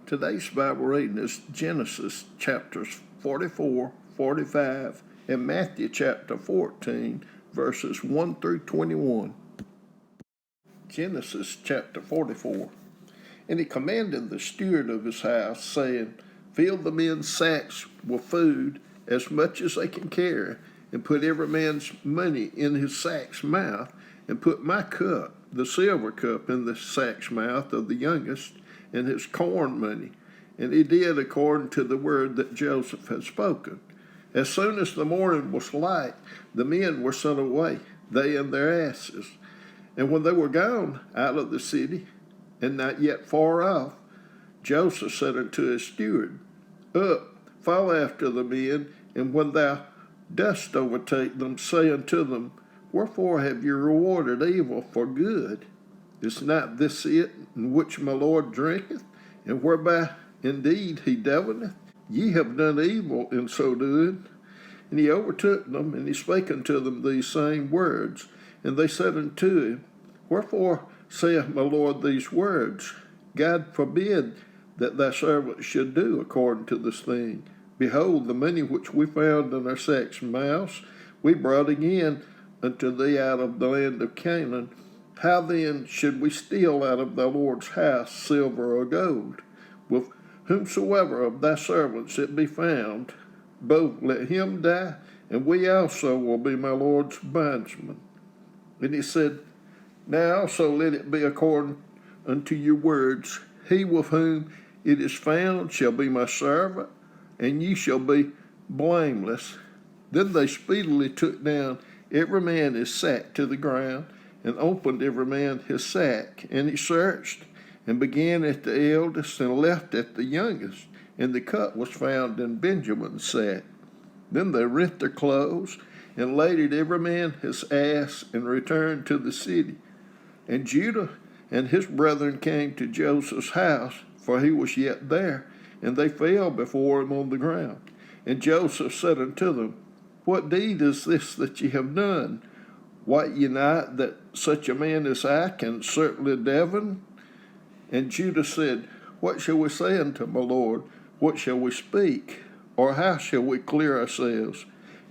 Today's Bible reading is Genesis chapters 44, 45, and Matthew chapter 14, verses 1 through 21. Genesis chapter 44. And he commanded the steward of his house, saying, Fill the men's sacks with food, as much as they can carry, and put every man's money in his sack's mouth, and put my cup, the silver cup, in the sack's mouth of the youngest, and his corn money. And he did according to the word that Joseph had spoken. As soon as the morning was light, the men were sent away, they and their asses. And when they were gone out of the city, and not yet far off, Joseph said unto his steward, Up, follow after the men, and when thou dost overtake them, say unto them, Wherefore have you rewarded evil for good? Is not this it in which my Lord drinketh, and whereby indeed he devileth? Ye have done evil in so doing. And he overtook them, and he spake unto them these same words. And they said unto him, Wherefore saith my Lord these words? God forbid that thy servant should do according to this thing. Behold, the money which we found in our sacks' mouths, we brought again unto thee out of the land of Canaan. How then should we steal out of thy Lord's house silver or gold? With whomsoever of thy servants it be found, both let him die, and we also will be my Lord's bondsmen. And he said, Now also let it be according unto your words. He with whom it is found shall be my servant, and ye shall be blameless. Then they speedily took down every man his sack to the ground, and opened every man his sack. And he searched, and began at the eldest, and left at the youngest. And the cup was found in Benjamin's sack. Then they rent their clothes, and laded every man his ass, and returned to the city. And Judah and his brethren came to Joseph's house, for he was yet there, and they fell before him on the ground. And Joseph said unto them, What deed is this that ye have done? Wot ye not that such a man as I can certainly deaven? And Judah said, What shall we say unto my Lord? What shall we speak? Or how shall we clear ourselves?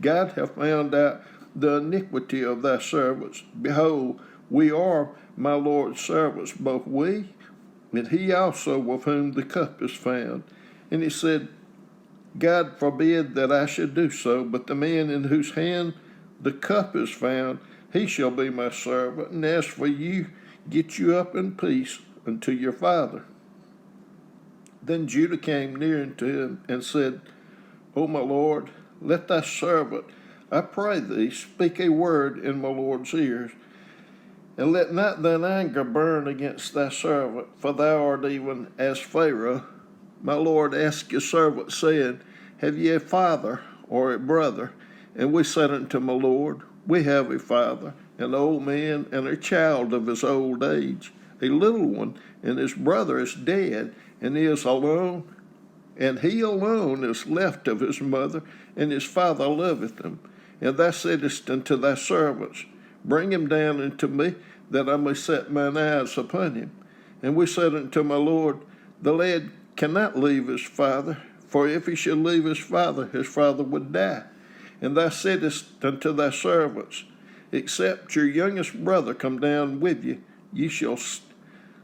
God hath found out the iniquity of thy servants. Behold, we are my Lord's servants, both we, and he also with whom the cup is found. And he said, God forbid that I should do so, but the man in whose hand the cup is found, he shall be my servant. And as for you, get you up in peace unto your father. Then Judah came near unto him and said, O my Lord, let thy servant, I pray thee, speak a word in my Lord's ears, and let not thine anger burn against thy servant, for thou art even as Pharaoh. My Lord asked your servant, saying, Have ye a father or a brother? And we said unto my Lord, We have a father, an old man, and a child of his old age, a little one, and his brother is dead, and he is alone. And he alone is left of his mother, and his father loveth him. And thou saidst unto thy servants, Bring him down unto me, that I may set mine eyes upon him. And we said unto my Lord, The lad cannot leave his father, for if he should leave his father would die. And thou saidst unto thy servants, Except your youngest brother come down with you, ye shall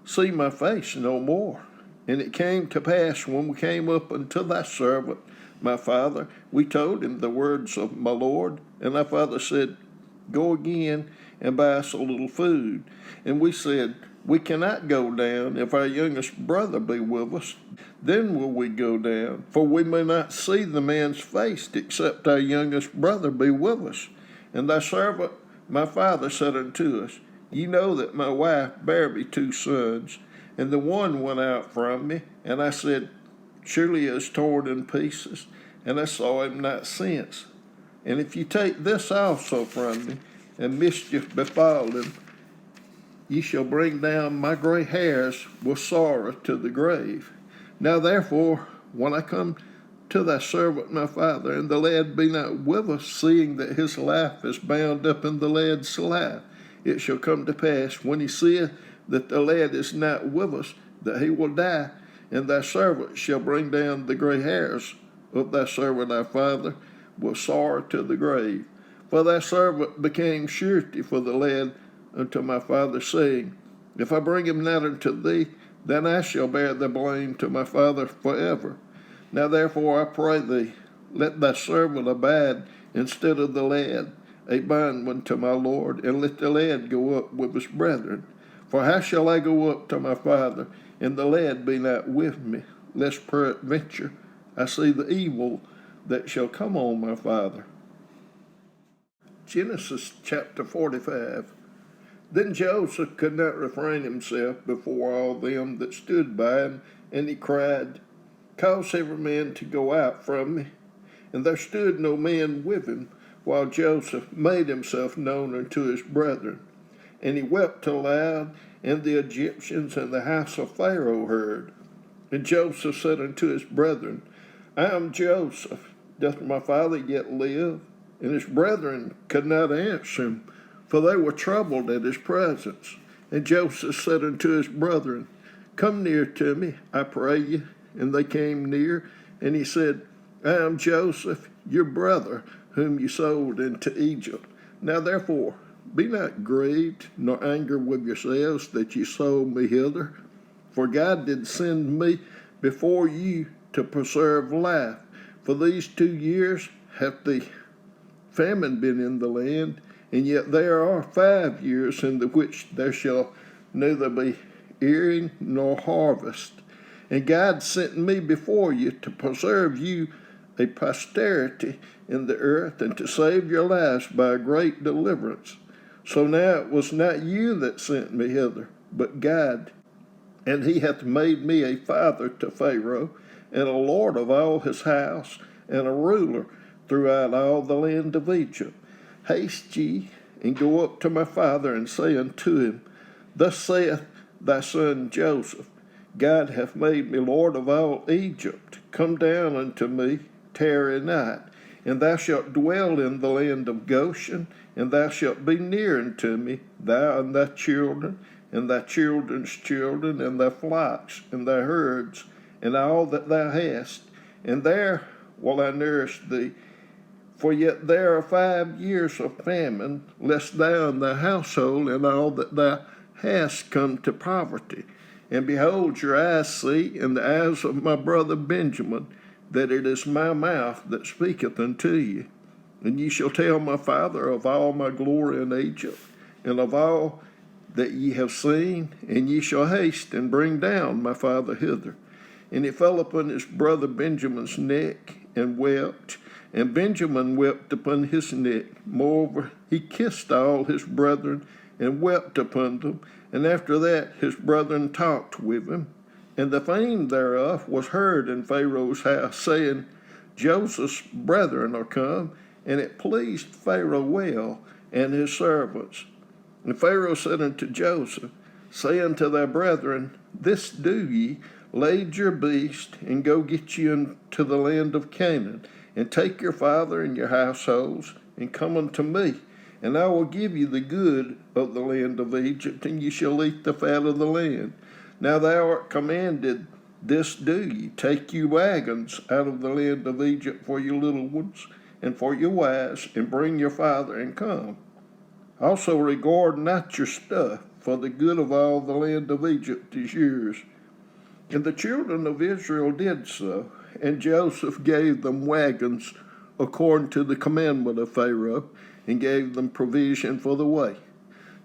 see my face no more. And it came to pass, when we came up unto thy servant, my father, we told him the words of my Lord. And thy father said, Go again and buy us a little food. And we said, We cannot go down if our youngest brother be with us. Then will we go down, for we may not see the man's face, except our youngest brother be with us. And thy servant, my father, said unto us, Ye know that my wife bare me 2 sons, and the one went out from me, and I said, Surely he is torn in pieces, and I saw him not since. And if you take this also from me, and mischief befall him, ye shall bring down my gray hairs with sorrow to the grave. Now therefore, when I come to thy servant my father, and the lad be not with us, seeing that his life is bound up in the lad's life, it shall come to pass, when he seeth that the lad is not with us, that he will die, and thy servant shall bring down the gray hairs of thy servant thy father with sorrow to the grave. For thy servant became surety for the lad unto my father, saying, If I bring him not unto thee, then I shall bear the blame to my father forever. Now therefore I pray thee, let thy servant abide instead of the lad, a bondman to my lord, and let the lad go up with his brethren. For how shall I go up to my father, and the lad be not with me, lest peradventure I see the evil that shall come on my father? Genesis chapter 45. Then Joseph could not refrain himself before all them that stood by him, and he cried, Cause every man to go out from me. And there stood no man with him, while Joseph made himself known unto his brethren. And he wept aloud, and the Egyptians and the house of Pharaoh heard. And Joseph said unto his brethren, I am Joseph. Doth my father yet live? And his brethren could not answer him, for they were troubled at his presence. And Joseph said unto his brethren, Come near to me, I pray you. And they came near, and he said, I am Joseph, your brother, whom you sold into Egypt. Now therefore, be not grieved, nor angered with yourselves that ye sold me hither. For God did send me before you to preserve life. For these 2 years hath the famine been in the land, and yet there are 5 years in the which there shall neither be earing nor harvest. And God sent me before you to preserve you a posterity in the earth, and to save your lives by a great deliverance. So now it was not you that sent me hither, but God. And he hath made me a father to Pharaoh, and a lord of all his house, and a ruler throughout all the land of Egypt. Haste ye, and go up to my father, and say unto him, Thus saith thy son Joseph, God hath made me lord of all Egypt. Come down unto me, tarry not, and thou shalt dwell in the land of Goshen, and thou shalt be near unto me, thou and thy children, and thy children's children, and thy flocks, and thy herds, and all that thou hast. And there will I nourish thee. For yet there are 5 years of famine, lest thou and thy household and all that thou hast come to poverty. And behold, your eyes see, and the eyes of my brother Benjamin, that it is my mouth that speaketh unto you. And ye shall tell my father of all my glory in Egypt, and of all that ye have seen, and ye shall haste and bring down my father hither. And he fell upon his brother Benjamin's neck, and wept, and Benjamin wept upon his neck. Moreover, he kissed all his brethren, and wept upon them. And after that his brethren talked with him. And the fame thereof was heard in Pharaoh's house, saying, Joseph's brethren are come. And it pleased Pharaoh well, and his servants. And Pharaoh said unto Joseph, Say unto thy brethren, This do ye, lade your beast, and go get you into the land of Canaan, and take your father and your households, and come unto me. And I will give you the good of the land of Egypt, and ye shall eat the fat of the land. Now thou art commanded, this do ye, take you wagons out of the land of Egypt for your little ones, and for your wives, and bring your father, and come. Also regard not your stuff, for the good of all the land of Egypt is yours. And the children of Israel did so, and Joseph gave them wagons according to the commandment of Pharaoh, and gave them provision for the way.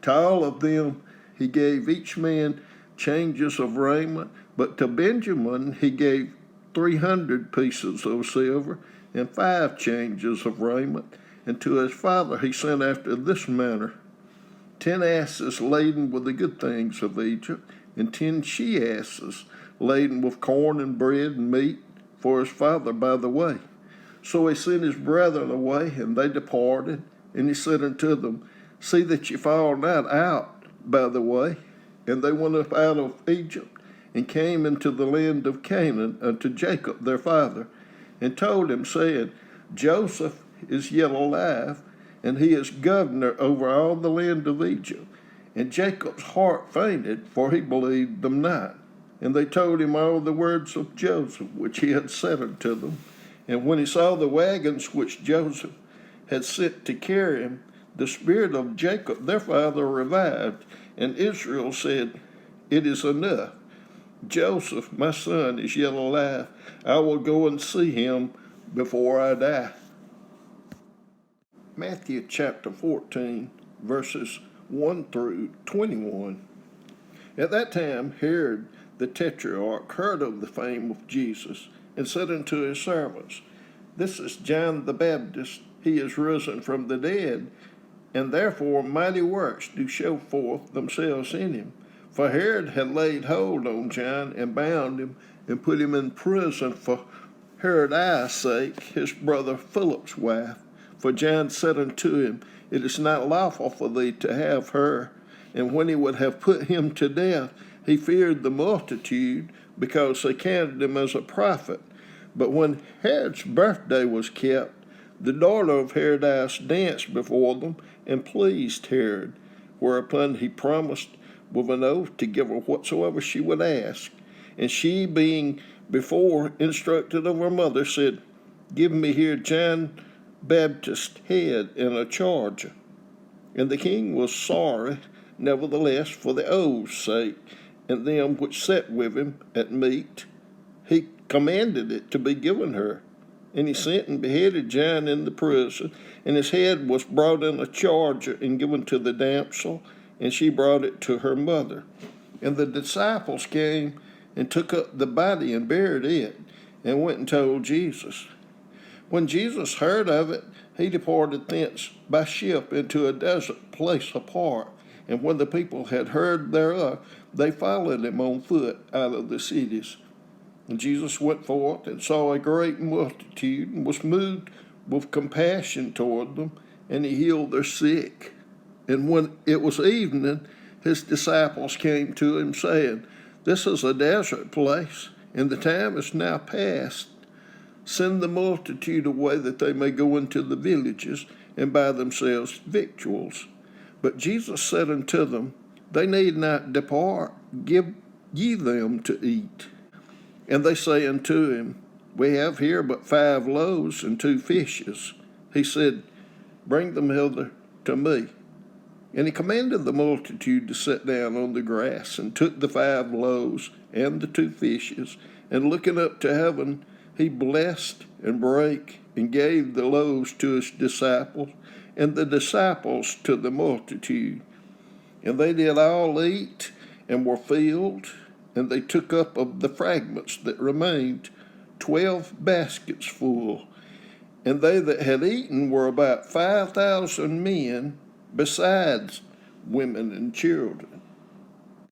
To all of them he gave each man changes of raiment, but to Benjamin he gave 300 pieces of silver, and 5 changes of raiment. And to his father he sent after this manner: 10 asses laden with the good things of Egypt, and 10 she-asses laden with corn and bread and meat for his father by the way. So he sent his brethren away, and they departed. And he said unto them, See that ye fall not out by the way. And they went up out of Egypt, and came into the land of Canaan unto Jacob their father, and told him, saying, Joseph is yet alive, and he is governor over all the land of Egypt. And Jacob's heart fainted, for he believed them not. And they told him all the words of Joseph, which he had said unto them. And when he saw the wagons which Joseph had sent to carry him, the spirit of Jacob their father revived, and Israel said, It is enough. Joseph, my son, is yet alive. I will go and see him before I die. Matthew chapter 14, verses 1 through 21. At that time, Herod the Tetrarch heard of the fame of Jesus, and said unto his servants, This is John the Baptist. He is risen from the dead, and therefore mighty works do show forth themselves in him. For Herod had laid hold on John, and bound him, and put him in prison for Herodias' sake, his brother Philip's wife. For John said unto him, It is not lawful for thee to have her. And when he would have put him to death, he feared the multitude, because they counted him as a prophet. But when Herod's birthday was kept, the daughter of Herodias danced before them, and pleased Herod, whereupon he promised with an oath to give her whatsoever she would ask. And she, being before instructed of her mother, said, Give me here John Baptist's head in a charger. And the king was sorry, nevertheless, for the oath's sake, and them which sat with him at meat. He commanded it to be given her. And he sent and beheaded John in the prison, and his head was brought in a charger and given to the damsel, and she brought it to her mother. And the disciples came and took up the body and buried it, and went and told Jesus. When Jesus heard of it, he departed thence by ship into a desert place apart. And when the people had heard thereof, they followed him on foot out of the cities. And Jesus went forth and saw a great multitude, and was moved with compassion toward them, and he healed their sick. And when it was evening, his disciples came to him, saying, This is a desert place, and the time is now past. Send the multitude away, that they may go into the villages, and buy themselves victuals. But Jesus said unto them, They need not depart, give ye them to eat. And they say unto him, We have here but 5 loaves and 2 fishes. He said, Bring them hither to me. And he commanded the multitude to sit down on the grass, and took the 5 loaves and the 2 fishes, and looking up to heaven, he blessed and brake, and gave the loaves to his disciples, and the disciples to the multitude. And they did all eat, and were filled. And they took up of the fragments that remained 12 baskets full. And they that had eaten were about 5,000 men, besides women and children.